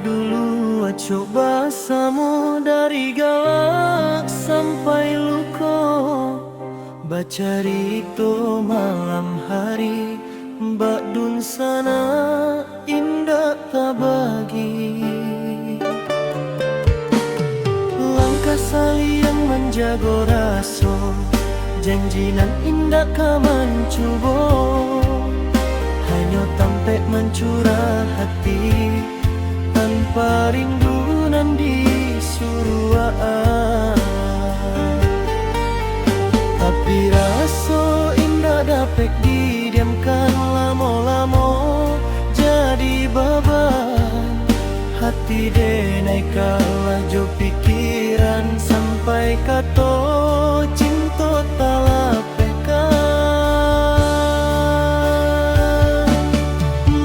dulu coba samo dari galak sampai luko, baca rito malam hari, mbak dun sana indah tak bagi. Langkah sali yang menjago raso, janji nan indah kaman cubo, hanya tampe mencurah hati tanpa rindu nan disuruhan. Tapi raso indah dapat didiamkan lamo-lamo, jadi beban hati denai kalah jo pikiran sampai kato cinta tak lapekan.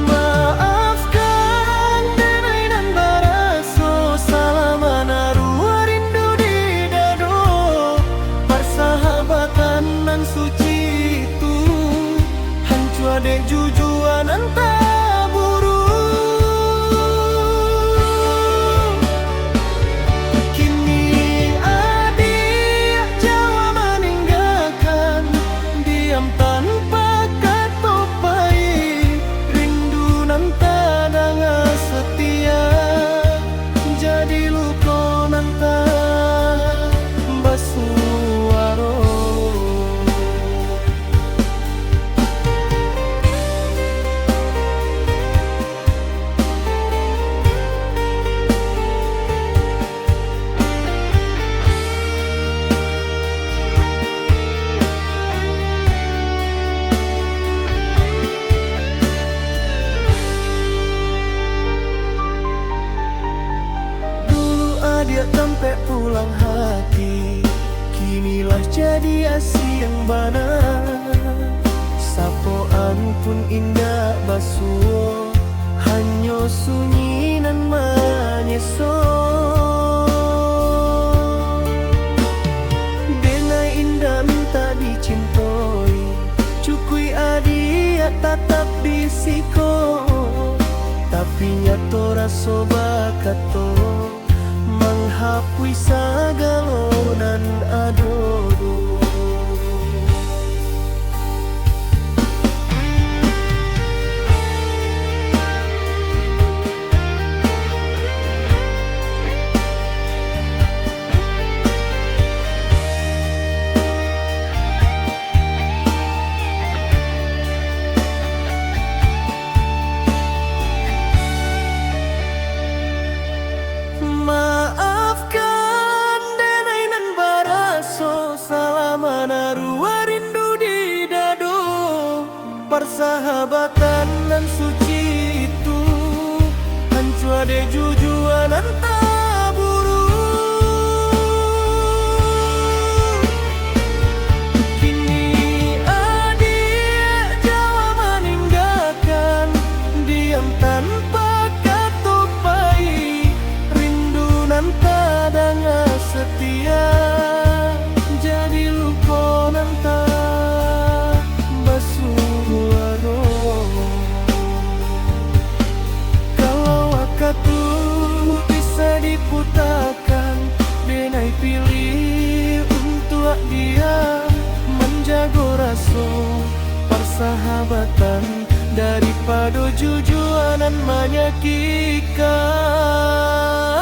Maafkan denai nan baraso, salah manarua rindu di dado, persahabatan nan suci itu hancur dek jujuan antara. Dia sampai pulang hati, kinilah jadi asih yang bana. Sapoan pun indah basuh, hanya sunyi nan menyeso. Denai indah minta dicintoi, cukui adia tatap bisiko, tapi nyato raso bakato menghapui sagalonan adodo. Maafkan denai nan baraso, salah manarua rindu di dado, persahabatan nan suci itu hancur de jujuan antara buru. Kini adik Jawa meninggalkan, diam tanpa setia, jadi lupa nanta basuaro. Kalau waktu bisa diputarkan, denai pilih untuk dia menjaga raso persahabatan daripada jujuanan menyakitkan.